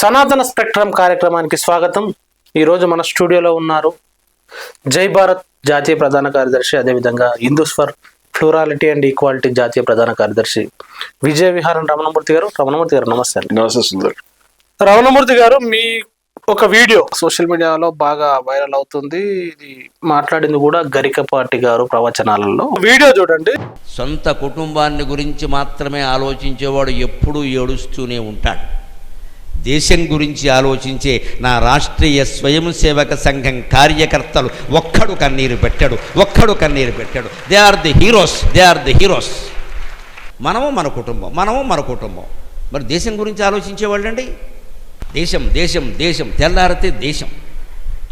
సనాతన స్పెక్ట్రమ్ కార్యక్రమానికి స్వాగతం. ఈరోజు మన స్టూడియోలో ఉన్నారు జై భారత్ జాతీయ ప్రధాన కార్యదర్శి, అదేవిధంగా Hindus for plurality and equality జాతీయ ప్రధాన కార్యదర్శి విజయ విహారం రమణమూర్తి గారు. రమణమూర్తి గారు నమస్తే అండి. నమస్తే సుందర్. రమణమూర్తి గారు, మీ ఒక వీడియో సోషల్ మీడియాలో బాగా వైరల్ అవుతుంది. ఇది మాట్లాడింది కూడా గరికపాటి గారు ప్రవచనాలలో. వీడియో చూడండి. సొంత కుటుంబాన్ని గురించి మాత్రమే ఆలోచించేవాడు ఎప్పుడూ ఏడుస్తూనే ఉంటాడు. దేశం గురించి ఆలోచించే నా రాష్ట్రీయ స్వయం సేవక సంఘం కార్యకర్తలు ఒక్కడు కన్నీరు పెట్టాడు. They are the heroes. మనము మన కుటుంబం. మరి దేశం గురించి ఆలోచించేవాళ్ళండి. దేశం తెల్లారితే దేశం.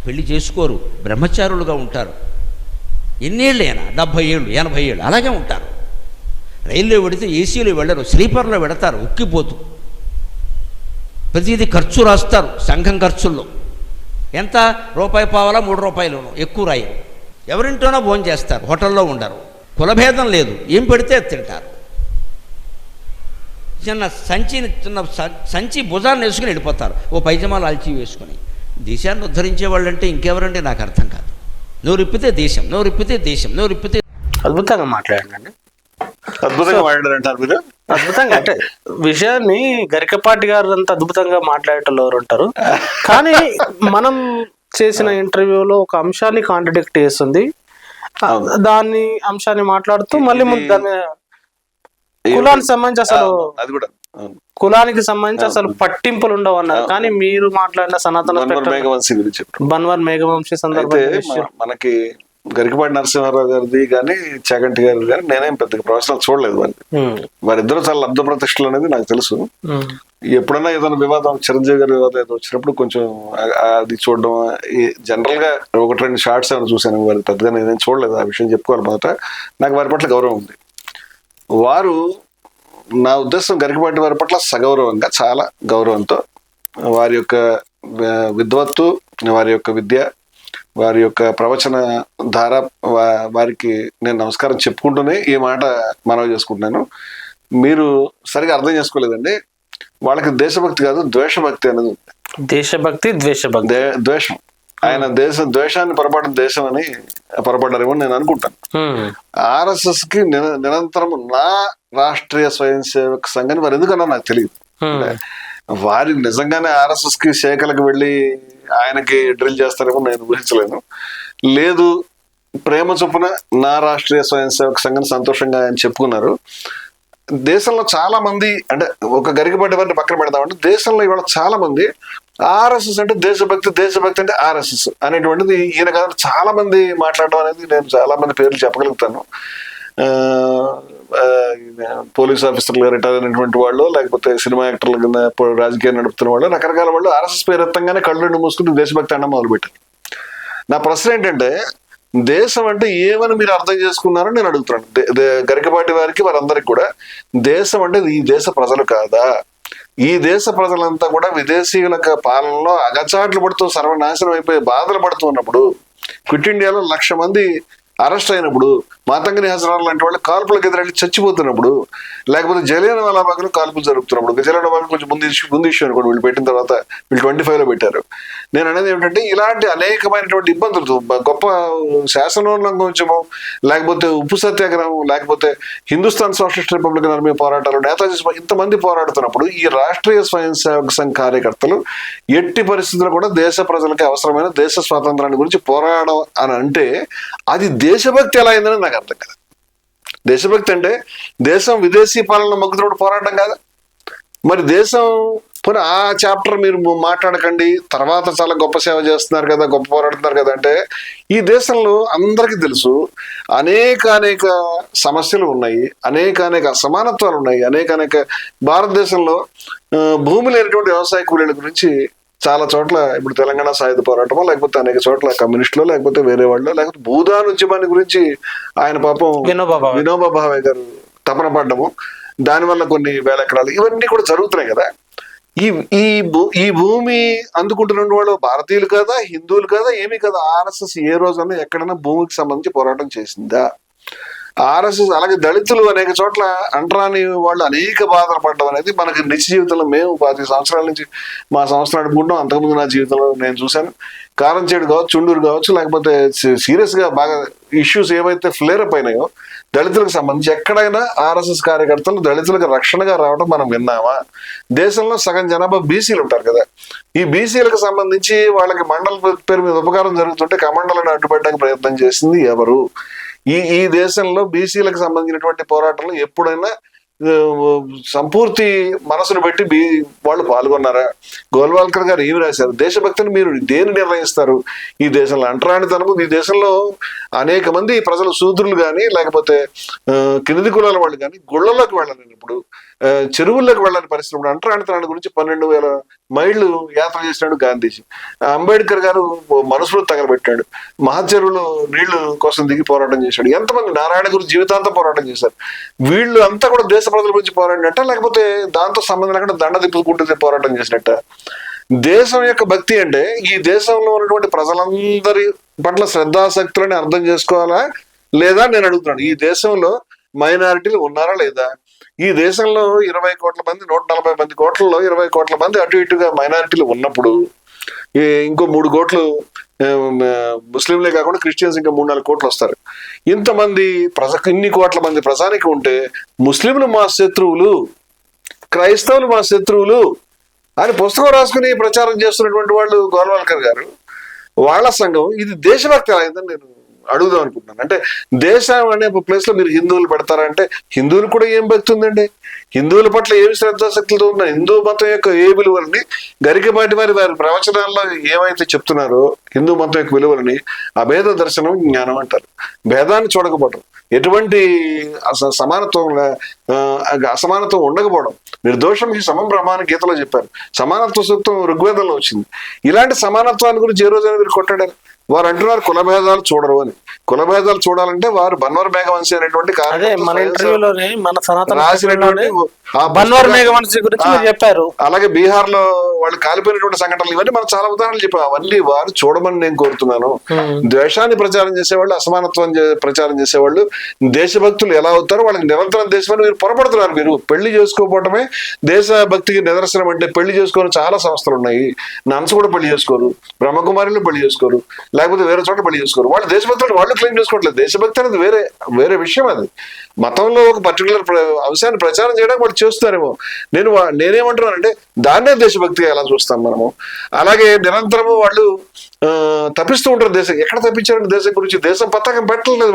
పెళ్లి చేసుకోరు, బ్రహ్మచారులుగా ఉంటారు. ఎన్నేళ్ళైనా 70 ఏళ్ళు 80 ఏళ్ళు అలాగే ఉంటారు. రైల్లో పెడితే ఏసీలో వెళ్ళరు, స్లీపర్లో పెడతారు ఉక్కిపోతూ. ప్రతిదీ ఖర్చు రాస్తారు సంఘం ఖర్చుల్లో. ఎంత రూపాయి పావలా 3 రూపాయలు, ఎక్కువ రాయరు. ఎవరింటోనో భోజనం చేస్తారు, హోటల్లో ఉండరు. కులభేదం లేదు, ఏం పెడితే తింటారు. చిన్న సంచి భుజాన్ని వేసుకుని వెళ్ళిపోతారు, ఓ పైజమాలు ఆల్చి వేసుకొని. దేశాన్ని ఉద్ధరించే వాళ్ళంటే ఇంకెవరంటే నాకు అర్థం కాదు. నోరిప్పితే దేశం. అద్భుతంగా మాట్లాడండి. అద్భుతంగా మాట్లాడారంటారు మీరు. అద్భుతంగా అంటే విషయాన్ని గరికపాటి గారు అంత అద్భుతంగా మాట్లాడేటోళ్ళు ఎవరు ఉంటారు. కానీ మనం చేసిన ఇంటర్వ్యూలో ఒక అంశాన్ని కాంట్రడిక్ట్ చేస్తుంది. దాన్ని అంశాన్ని మాట్లాడుతూ మళ్ళీ ముందు దాని కులానికి సంబంధించి అసలు అది కూడా కులానికి సంబంధించి అసలు పట్టింపులు ఉండవు అన్నారు. కానీ మీరు మాట్లాడిన సనాతన బన్వర్ మేఘవంశీ సందర్భంగా మనకి గరికపాటి నరసింహారావు గారిది కానీ చాగంటి గారిది కానీ నేనేం పెద్దగా ప్రొఫెషనల్ చూడలేదు. వారిద్దరూ చాలా లబ్ధ ప్రతిష్టలు అనేది నాకు తెలుసు. ఎప్పుడైనా ఏదైనా వివాదం, చిరంజీవి గారి వివాదం ఏదో వచ్చినప్పుడు కొంచెం అది చూడడం, జనరల్ గా 1-2 షార్ట్స్ ఏమైనా చూశాను. వారి పెద్దగా నేనేం చూడలేదు. ఆ విషయం చెప్పుకోవాలి. మొదట నాకు వారి పట్ల గౌరవం ఉంది. వారు, నా ఉద్దేశం గరికపాటి వారి పట్ల సగౌరవంగా, చాలా గౌరవంతో వారి యొక్క విద్వత్తు, వారి యొక్క విద్య, వారి యొక్క ప్రవచన ధార, వారికి నేను నమస్కారం చెప్పుకుంటూనే ఈ మాట మనవి చేసుకుంటున్నాను. మీరు సరిగా అర్థం చేసుకోలేదండి. వాళ్ళకి దేశభక్తి కాదు, ద్వేషభక్తి అనేది ఉంది. దేశభక్తి, ద్వేషం. ఆయన ద్వేషాన్ని పొరపాటు అని పొరపడ్డారేమో నేను అనుకుంటాను. ఆర్ఎస్ఎస్ కి నిరంతరం నా రాష్ట్రీయ స్వయం సేవక సంఘాన్ని వారు ఎందుకన్నా నాకు తెలియదు. వారి నిజంగానే ఆర్ఎస్ఎస్ కి శాఖలకు వెళ్ళి ఆయనకి డ్రిల్ చేస్తారేమో నేను ఊహించలేను. లేదు, ప్రేమ చొప్పున నా రాష్ట్రీయ స్వయం సేవక సంఘం సంతోషంగా ఆయన చెప్పుకున్నారు. దేశంలో చాలా మంది, అంటే ఒక గరికపాటి వారిని పక్కన పెడదామంటే, దేశంలో ఇవాళ చాలా మంది ఆర్ఎస్ఎస్ అంటే దేశభక్తి అంటే ఆర్ఎస్ఎస్ అనేటువంటిది ఈయన కాదు చాలా మంది మాట్లాడడం అనేది నేను చాలా మంది పేర్లు చెప్పగలుగుతాను. పోలీస్ ఆఫీసర్లు రిటైర్ అయినటువంటి వాళ్ళు, లేకపోతే సినిమా యాక్టర్ల కింద రాజకీయం నడుపుతున్న వాళ్ళు, రకరకాల వాళ్ళు ఆర్ఎస్ఎస్ పేరు ఎత్తంగానే కళ్ళు మూసుకుని దేశభక్తి అన్న మొదలుపెట్టారు. నా ప్రశ్న ఏంటంటే, దేశం అంటే ఏమని మీరు అర్థం చేసుకున్నారని నేను అడుగుతున్నాను. గరికపాటి వారికి, వారందరికి కూడా దేశం అంటే ఈ దేశ ప్రజలు కాదా? ఈ దేశ ప్రజలంతా కూడా విదేశీయుల పాలనలో అగచాట్లు పడుతూ సర్వనాశనం అయిపోయి బాధలు పడుతూ ఉన్నప్పుడు, క్విట్ ఇండియాలో 1,00,000 మంది అరెస్ట్ అయినప్పుడు, మాతంగిని హజరాలు లాంటి వాళ్ళు కాల్పులకు ఎదురెళ్ళి చచ్చిపోతున్నప్పుడు, లేకపోతే జలియన్వాలా బాగ్లో కాల్పులు జరుగుతున్నప్పుడు, జలియన్వాలా బాగ్ కొంచెం ముందు ఇష్యూ అనుకోండి, వీళ్ళు పెట్టిన తర్వాత వీళ్ళు 25లో పెట్టారు. నేను అనేది ఏమిటంటే, ఇలాంటి అనేకమైనటువంటి ఇబ్బందులు, గొప్ప శాసనోల్లంఘించము, లేకపోతే ఉప్పు సత్యాగ్రహం, లేకపోతే హిందుస్థాన్ సోషలిస్ట్ రిపబ్లిక్ ఆర్మీ పోరాటాలు, నేతాజీ ఇంతమంది పోరాడుతున్నప్పుడు ఈ రాష్ట్రీయ స్వయం సేవక సంఘ కార్యకర్తలు ఎట్టి పరిస్థితుల్లో కూడా దేశ ప్రజలకి అవసరమైన దేశ స్వాతంత్రాన్ని గురించి పోరాడడం అని అంటే, అది దేశభక్తి ఎలా అయిందని నాకు అర్థం కదా. దేశభక్తి అంటే దేశం విదేశీ పాలన మగ్గుతున్నప్పుడు పోరాటం కాదా? మరి దేశం పోనీ ఆ చాప్టర్ మీరు మాట్లాడకండి, తర్వాత చాలా గొప్ప సేవ చేస్తున్నారు కదా, గొప్ప పోరాడుతున్నారు కదా అంటే, ఈ దేశంలో అందరికీ తెలుసు అనేక సమస్యలు ఉన్నాయి, అనేక అసమానత్వాలు ఉన్నాయి, అనేక భారతదేశంలో భూమి లేనటువంటి వ్యవసాయ కూలీల గురించి చాలా చోట్ల, ఇప్పుడు తెలంగాణ సాయుధ పోరాటమో, లేకపోతే అనేక చోట్ల కమ్యూనిస్టులు, లేకపోతే వేరే వాళ్ళు, లేకపోతే భూదాన్ ఉద్యమాన్ని గురించి ఆయన పాపం వినోబా భావే గారు తపన పడ్డము, దానివల్ల కొన్ని వేల ఎకరాలు, ఇవన్నీ కూడా జరుగుతున్నాయి కదా. ఈ భూమి అందుకుంటున్న వాళ్ళు భారతీయులు కదా, హిందువులు కదా, ఏమీ కదా. ఆర్ఎస్ఎస్ ఏ రోజన్నా ఎక్కడైనా భూమికి సంబంధించి పోరాటం చేసిందా? ఆర్ఎస్ఎస్ అలాగే దళితులు అనేక చోట్ల అంటరాని వాళ్ళు అనేక బాధలు పడడం అనేది మనకి నిత్య జీవితంలో మేము 10 సంవత్సరాల నుంచి మా సంవత్సరం నడుపుకుంటాం. అంతకుముందు నా జీవితంలో నేను చూశాను. కారంచేడు కావచ్చు, చుండూరు కావచ్చు, లేకపోతే సీరియస్ గా బాగా ఇష్యూస్ ఏవైతే ఫ్లేరప్ అయినాయో దళితులకు సంబంధించి ఎక్కడైనా ఆర్ఎస్ఎస్ కార్యకర్తలు దళితులకు రక్షణగా రావడం మనం విన్నామా? దేశంలో సగం జనాభా బీసీలు ఉంటారు కదా, ఈ బీసీలకు సంబంధించి వాళ్ళకి మండల పేరు మీద ఉపకారం జరుగుతుంటే కమండలను అడ్డుపెట్టడానికి ప్రయత్నం చేసింది ఎవరు? ఈ దేశంలో బీసీలకు సంబంధించినటువంటి పోరాటంలో ఎప్పుడైనా సంపూర్తి మనసును పెట్టి వాళ్ళు పాల్గొన్నారా? గోల్వాల్కర్ గారు ఏమి రాశారు? దేశభక్తిని మీరు దేని నిర్ణయిస్తారు? ఈ దేశంలో అంటరానితనము, ఈ దేశంలో అనేక మంది ప్రజలు శూద్రులు కానీ లేకపోతే కింది కులాల వాళ్ళు కానీ గుళ్ళలోకి వెళ్ళాలని, ఇప్పుడు చెరువుల్లోకి వెళ్ళని పరిస్థితి. ఇప్పుడు అంటరానితనాన్ని గురించి 12,000 మైళ్ళు యాత్ర చేసినాడు గాంధీజీ. అంబేద్కర్ గారు మనసులో తగలబెట్టాడు. మహాచెరువులో నీళ్లు కోసం దిగి పోరాటం చేశాడు. ఎంతమంది నారాయణ గురు జీవితాంతం పోరాటం చేశారు. వీళ్ళు అంతా కూడా దేశ ప్రజల గురించి పోరాడినట్ట, లేకపోతే దాంతో సంబంధం లేకుండా దండ తిప్పుకుంటూ పోరాటం చేసినట్ట? దేశం యొక్క భక్తి అంటే ఈ దేశంలో ఉన్నటువంటి ప్రజలందరి పట్ల శ్రద్ధాశక్తులని అర్థం చేసుకోవాలా లేదా నేను అడుగుతున్నాను. ఈ దేశంలో మైనారిటీలు ఉన్నారా లేదా? ఈ దేశంలో 20 కోట్ల మంది, 140 కోట్లలో 20 కోట్ల మంది అటు ఇటుగా మైనారిటీలు ఉన్నప్పుడు ఇంకో 3 కోట్లు ముస్లింలే కాకుండా క్రిస్టియన్స్ ఇంకా 3-4 కోట్లు వస్తారు. ఇంతమంది ఇన్ని కోట్ల మంది ప్రజానికి ఉంటే ముస్లింలు మా శత్రువులు, క్రైస్తవులు మా శత్రువులు అని పుస్తకం రాసుకుని ప్రచారం చేస్తున్నటువంటి వాళ్ళు గోల్వాల్కర్ గారు, వాళ్ళ సంఘం ఇది దేశభక్తి అయిందని నేను అడుగుదాం అనుకుంటున్నాను. అంటే దేశం అనే ప్లేస్ లో మీరు హిందువులు పెడతారంటే హిందువులు కూడా ఏం భక్తి ఉందండి? హిందువుల పట్ల ఏమి శ్రద్ధాశక్తులతో ఉన్న హిందూ మతం యొక్క ఏ విలువలని గరికపాటి వారి ప్రవచనాల్లో ఏమైతే చెప్తున్నారో హిందూ మతం యొక్క విలువలని అభేద దర్శనం జ్ఞానం అంటారు. భేదాన్ని చూడకపోవడం, ఎటువంటి అసమానత్వం ఉండకపోవడం, నిర్దోషం ఈ సమం బ్రహ్మాన్ని గీతలో చెప్పారు. సమానత్వ సూక్తం ఋగ్వేదంలో వచ్చింది. ఇలాంటి సమానత్వాన్ని గురించి ఏ రోజైనా మీరు కొట్టాడారు? వారు అంటున్నారు కులభేదాలు చూడరు అని. కులభేదాలు చూడాలంటే వారు బన్వర్ మేఘవంశీ అనేటువంటి చెప్పారు. అలాగే బీహార్ లో వాళ్ళు కాలిపోయినటువంటి సంఘటనలు, ఇవన్నీ మనం చాలా ఉదాహరణలు చెప్పాం. అవన్నీ వారు చూడమని నేను కోరుతున్నాను. ద్వేషాన్ని ప్రచారం చేసేవాళ్ళు, అసమానత్వం ప్రచారం చేసేవాళ్ళు దేశభక్తులు ఎలా అవుతారో వాళ్ళకి నిరంతరం దేశమని మీరు పొరపడుతున్నారు. మీరు పెళ్లి చేసుకోకపోవటమే దేశభక్తికి నిదర్శనం అంటే పెళ్లి చేసుకోని చాలా సంస్థలు ఉన్నాయి. నన్స్ కూడా పెళ్లి చేసుకోరు, బ్రహ్మకుమారిలో పెళ్లి చేసుకోరు, లేకపోతే వేరే చోట పెళ్లి చేసుకోరు. వాళ్ళు దేశభక్తులు వాళ్ళు క్లెయిమ్ చేసుకోవట్లేదు. దేశభక్తి అనేది వేరే విషయం. అది మతంలో ఒక పర్టికులర్ అంశాన్ని ప్రచారం చేయడానికి వాళ్ళు చేస్తారేమో. నేనేమంటున్నానంటే దాన్నే దేశభక్తిగా ఎలా చూస్తాం మనము. అలాగే నిరంతరము వాళ్ళు తప్పిస్తూ ఉంటారు. దేశం ఎక్కడ తప్పించారంటే దేశం గురించి దేశం పతాకం పెట్టలేదు.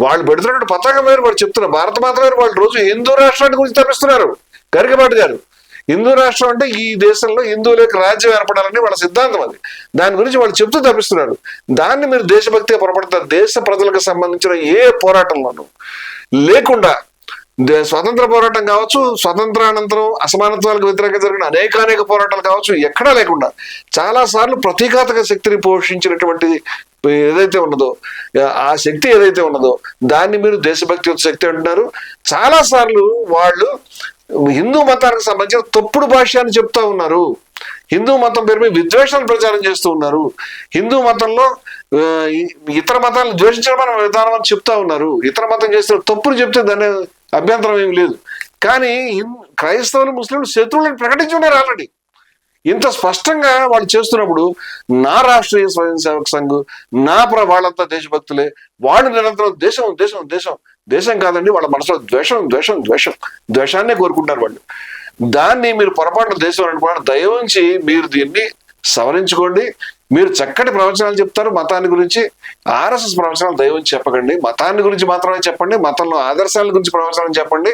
వాళ్ళు పెడుతున్నట్టు పతాకం వేరు, వాళ్ళు చెప్తున్నారు భారత మాత వేరు. వాళ్ళు రోజు హిందూ రాష్ట్రాన్ని గురించి తప్పిస్తున్నారు. గరికపాటి గారు హిందూ రాష్ట్రం అంటే ఈ దేశంలో హిందువులకు రాజ్యం ఏర్పడాలని వాళ్ళ సిద్ధాంతం. అది దాని గురించి వాళ్ళు చెప్తూ తప్పిస్తున్నారు. దాన్ని మీరు దేశభక్తిగా పొరపడతారు. దేశ ప్రజలకు సంబంధించిన ఏ పోరాటంలోనూ లేకుండా స్వతంత్ర పోరాటం కావచ్చు, స్వతంత్రానంతరం అసమానత్వాలకు వ్యతిరేకంగా జరిగిన అనేక పోరాటాలు కావచ్చు, ఎక్కడా లేకుండా చాలా సార్లు ప్రతీకాత్మక శక్తిని పోషించినటువంటి ఏదైతే ఉన్నదో ఆ శక్తి ఏదైతే ఉన్నదో దాన్ని మీరు దేశభక్తి శక్తి అంటున్నారు. చాలా సార్లు వాళ్ళు హిందూ మతానికి సంబంధించిన తప్పుడు భాష్యాన్ని చెప్తా ఉన్నారు. హిందూ మతం పేరు మీద విద్వేషాలు ప్రచారం చేస్తూ ఉన్నారు. హిందూ మతంలో ఇతర మతాలను ద్వేషించడం విధానం అని చెప్తా ఉన్నారు. ఇతర మతం చేసిన తప్పులు చెప్తే దాని అభ్యంతరం ఏమి లేదు. కానీ క్రైస్తవులు ముస్లింలు శత్రువులను ప్రకటించి ఉన్నారు ఆల్రెడీ. ఇంత స్పష్టంగా వాళ్ళు చేస్తున్నప్పుడు నా రాష్ట్రీయ స్వయం సేవక సంఘ్ వాళ్ళంతా దేశభక్తులే, వాళ్ళు నిరంతరం దేశం దేశం దేశం దేశం కాదండి, వాళ్ళ మనసులో ద్వేషాన్నే కోరుకుంటారు వాళ్ళు. దాన్ని మీరు పొరపాటున దేశం అనుకున్నారు. దయవుంచి మీరు దీన్ని సవరించుకోండి. మీరు చక్కటి ప్రవచనాలు చెప్తారు మతాన్ని గురించి. ఆర్ఎస్ఎస్ ప్రవచనాలు దయవుంచి చెప్పకండి. మతాన్ని గురించి మాత్రమే చెప్పండి. మతంలో ఆదర్శాల గురించి ప్రవచనం చెప్పండి.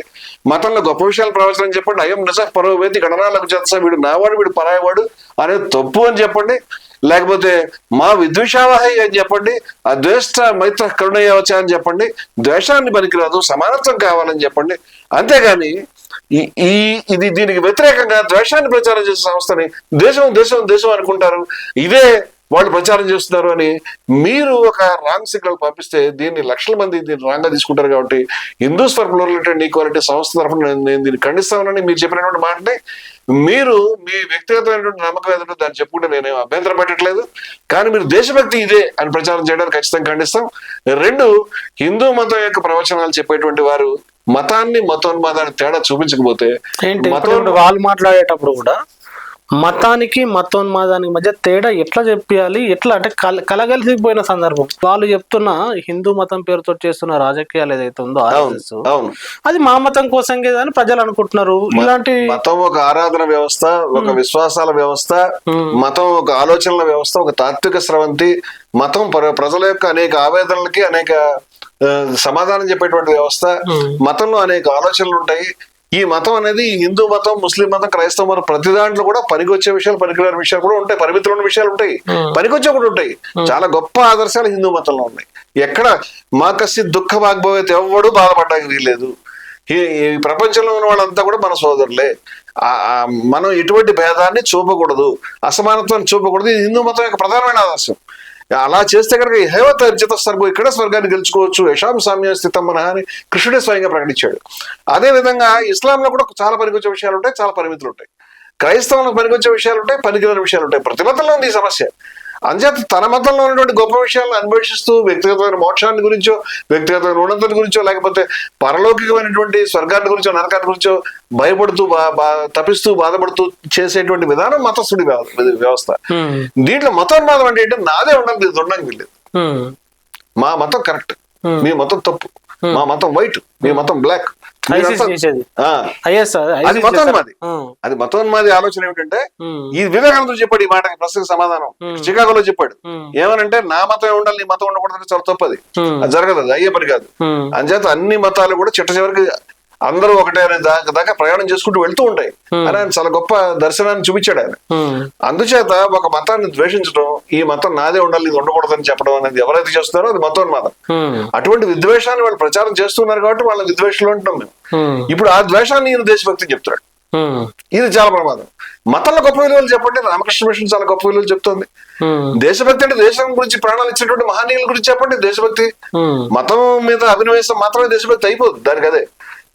మతంలో గొప్ప విషయాలు ప్రవచనం చెప్పండి. అయం నిజ పరోవేతి గణనాలకు చేస్తా, వీడు నావాడు వీడు పరాయవాడు అనేది తప్పు అని చెప్పండి. లేకపోతే మా విద్వేషావహి అని చెప్పండి. అద్వేష్ట మైత్ర కరుణయ్యవచ్చ అని చెప్పండి. ద్వేషాన్ని పనికిరాదు, సమానత్వం కావాలని చెప్పండి. అంతేగాని దీనికి వ్యతిరేకంగా ద్వేషాన్ని ప్రచారం చేసే సంస్థని దేశం దేశం దేశం అనుకుంటారు. ఇదే వాళ్ళు ప్రచారం చేస్తున్నారు అని మీరు ఒక రాంగ్ సిగ్నల్ పంపిస్తే దీన్ని లక్షల మంది దీన్ని రాంగ్ గా తీసుకుంటారు. కాబట్టి Hindus for plurality and equality సంస్థ తరఫున నేను దీన్ని ఖండిస్తామని మీరు చెప్పినటువంటి మాటని మీరు మీ వ్యక్తిగతమైనటువంటి నమ్మకం ఏదంటే దాన్ని చెప్పుకుంటే నేనేం అభ్యంతరం పెట్టట్లేదు. కానీ మీరు దేశభక్తి ఇదే అని ప్రచారం చేయడానికి ఖచ్చితంగా ఖండిస్తాం. రెండు, హిందూ మతం యొక్క ప్రవచనాలు చెప్పేటువంటి వారు మతాన్ని మతోన్మాదాన్ని తేడా చూపించకపోతే ఏంటి వాళ్ళు మాట్లాడేటప్పుడు కూడా మతానికి మతోన్మాదానికి మధ్య తేడా ఎట్లా చెప్పాలి, ఎట్లా అంటే కలగలిసిపోయిన సందర్భం. వాళ్ళు చెప్తున్న హిందూ మతం పేరుతో చేస్తున్న రాజకీయాలు ఏదైతే ఉందో అది మా మతం కోసం అని ప్రజలు అనుకుంటున్నారు. ఇలాంటి మతం ఒక ఆరాధన వ్యవస్థ, ఒక విశ్వాసాల వ్యవస్థ, మతం ఒక ఆలోచనల వ్యవస్థ, ఒక తాత్విక స్రవంతి. మతం ప్రజల యొక్క అనేక ఆవేదనలకి అనేక సమాధానం చెప్పేటువంటి వ్యవస్థ. మతంలో అనేక ఆలోచనలు ఉంటాయి. ఈ మతం అనేది హిందూ మతం, ముస్లిం మతం, క్రైస్తవ మతం ప్రతి దాంట్లో కూడా పనికొచ్చే విషయాలు, పనికిరాని విషయాలు కూడా ఉంటాయి, పరిమితులు విషయాలు ఉంటాయి, పనికొచ్చే కూడా ఉంటాయి. చాలా గొప్ప ఆదర్శాలు హిందూ మతంలో ఉన్నాయి. ఎక్కడ మాకసి దుఃఖ భాగ్భవేత్ ఎవ్వడూ బాధపడడానికి వీల్లేదు. ఈ ప్రపంచంలో ఉన్న వాళ్ళంతా కూడా మన సోదరులే. మనం ఎటువంటి భేదాన్ని చూపకూడదు, అసమానత్వాన్ని చూపకూడదు. ఇది హిందూ మతం యొక్క ప్రధానమైన ఆదర్శం. అలా చేస్తే కనుక హేవత అర్జిత స్వర్గం, ఇక్కడ స్వర్గాన్ని గెలుచుకోవచ్చు, యశాం సామ్య స్థితం మన అని కృష్ణుడే స్వయంగా ప్రకటించాడు. అదే విధంగా ఇస్లాంలో కూడా చాలా పనికొచ్చే విషయాలు ఉంటాయి, చాలా పరిమితులు ఉంటాయి. క్రైస్తవంలో పనికొచ్చే విషయాలు ఉంటాయి, పనికిరాని విషయాలు ఉంటాయి. ప్రతి మతంలో ఉంది ఈ సమస్య. అంచేత తన మతంలో ఉన్నటువంటి గొప్ప విషయాలను అన్వేషిస్తూ వ్యక్తిగతమైన మోక్షాన్ని గురించో, వ్యక్తిగతమైన ఉన్నతిని గురించో, లేకపోతే పరలౌకికమైనటువంటి స్వర్గాన్ని గురించో, నరకాన్ని గురించో భయపడుతూ తప్పిస్తూ బాధపడుతూ చేసేటువంటి విధానం మతస్థుడి వ్యవస్థ. దీంట్లో మతోన్మాదం అంటే ఏంటంటే నాదే ఉండాలి, ఇది ఉండడానికి వీల్లేదు. మా మతం కరెక్ట్, మీ మతం తప్పు, మా మతం వైట్, మీ మతం బ్లాక్. అది మతోన్మాది. అది మతోన్మాది ఆలోచన ఏమిటంటే, ఈ వివేకానందుడు చెప్పాడు ఈ మాటకి ప్రశ్నకు సమాధానం చికాగోలో చెప్పాడు. ఏమనంటే నా మతం ఉండాలి, నీ మతం ఉండకూడదు, చాలా తప్పది, అది జరగదు, అది అయ్యే పని కాదు. అంచేత అన్ని మతాలు కూడా చిట్ట చివరికి అందరూ ఒకటే అనే దాకా ప్రయాణం చేసుకుంటూ వెళ్తూ ఉంటాయి అని ఆయన చాలా గొప్ప దర్శనాన్ని చూపించాడు ఆయన. అందుచేత ఒక మతాన్ని ద్వేషించడం, ఈ మతం నాదే ఉండాలి, ఇది ఉండకూడదని చెప్పడం అనేది ఎవరైతే చేస్తున్నారో అది మతోన్మాదం. అటువంటి విద్వేషాన్ని వాళ్ళు ప్రచారం చేస్తున్నారు కాబట్టి వాళ్ళ విద్వేషంలో ఉంటున్నాం మేము. ఇప్పుడు ఆ ద్వేషాన్ని ఈయన దేశభక్తి చెప్తున్నాడు. ఇది చాలా ప్రమాదం. మతంలో గొప్ప విలువలు చెప్పండి. రామకృష్ణ మిషన్ చాలా గొప్ప విలువలు చెప్తుంది. దేశభక్తి అంటే దేశం గురించి ప్రాణాలు ఇచ్చినటువంటి మహనీయుల గురించి చెప్పండి దేశభక్తి. మతం మీద అభినవేశం మాత్రమే దేశభక్తి అయిపోదు, దానికి అదే.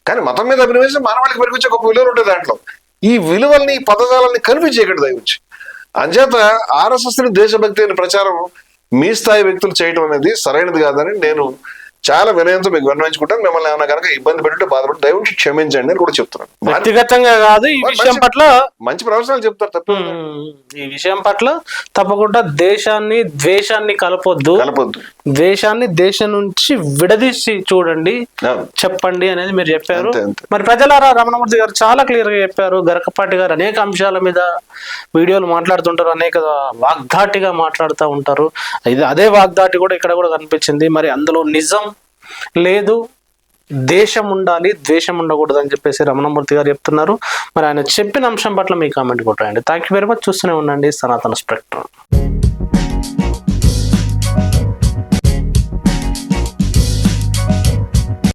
కానీ మతం మీద అభినవేశం మానవాళికి పరికొచ్చే గొప్ప విలువలు ఉంటాయి దాంట్లో. ఈ విలువల్ని, పదజాలని కనిపించేయకూడదు దయవచ్చి. అంచేత ఆర్ఎస్ఎస్ ని దేశభక్తి అనే ప్రచారం మీ స్థాయి వ్యక్తులు చేయడం అనేది సరైనది కాదని నేను చాలా వినయంతో మీకు విన్నవించుకుంటాను. మిమ్మల్ని ఏమైనా కనుక ఇబ్బంది పెట్టి బాధపడి దయవుంచి క్షమించండి అని కూడా చెప్తున్నాను. వ్యక్తిగతంగా కాదు, ఈ విషయం పట్ల మంచి ప్రవచనాలు చెప్తారు తప్ప ఈ విషయం పట్ల తప్పకుండా ద్వేషాన్ని కలపొద్దు, ద్వేషాన్ని దేశం నుంచి విడదీసి చూడండి, చెప్పండి అనేది మీరు చెప్పారు. మరి ప్రజలారా, రమణమూర్తి గారు చాలా క్లియర్ గా చెప్పారు. గరకపాటి గారు అనేక అంశాల మీద వీడియోలు మాట్లాడుతుంటారు, అనేక వాగ్దాటిగా మాట్లాడుతూ ఉంటారు. అదే వాగ్దాటి కూడా ఇక్కడ కూడా కనిపించింది. మరి అందులో నిజం లేదు, దేశం ఉండాలి, ద్వేషం ఉండకూడదు అని చెప్పేసి రమణమూర్తి గారు చెప్తున్నారు. మరి ఆయన చెప్పిన అంశం పట్ల మీ కామెంట్ కొట్టండి. Thank you very much. చూస్తూనే ఉండండి సనాతన స్పెక్ట్రమ్.